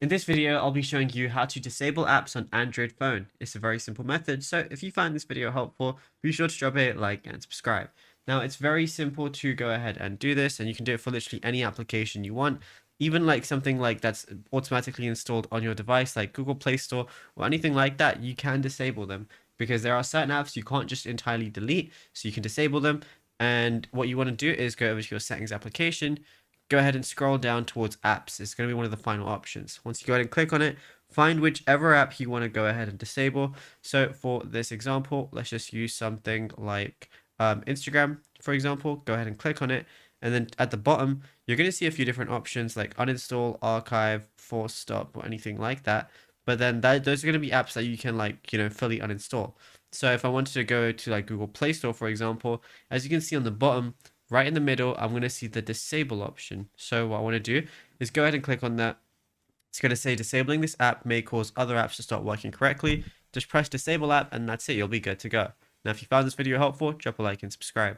In this video, I'll be showing you how to disable apps on Android phone. It's a very simple method, so if you find this video helpful, be sure to drop a like and subscribe. Now, it's very simple to go ahead and do this, and you can do it for literally any application you want, even like something like that's automatically installed on your device, like Google Play Store or anything like that. You can disable them because there are certain apps you can't just entirely delete, so you can disable them. And what you want to do is go over to your settings application, go ahead and scroll down towards apps. It's going to be one of the final options. Once you go ahead and click on it, find whichever app you want to go ahead and disable. So for this example, let's just use something like Instagram, for example. Go ahead and click on it. And then at the bottom, you're going to see a few different options like uninstall, archive, force stop, or anything like that. But then those are going to be apps that you can fully uninstall. So if I wanted to go to like Google Play Store, for example, as you can see on the bottom, right in the middle, I'm going to see the disable option. So what I want to do is go ahead and click on that. It's going to say disabling this app may cause other apps to start working correctly. Just press disable app and that's it. You'll be good to go. Now, if you found this video helpful, drop a like and subscribe.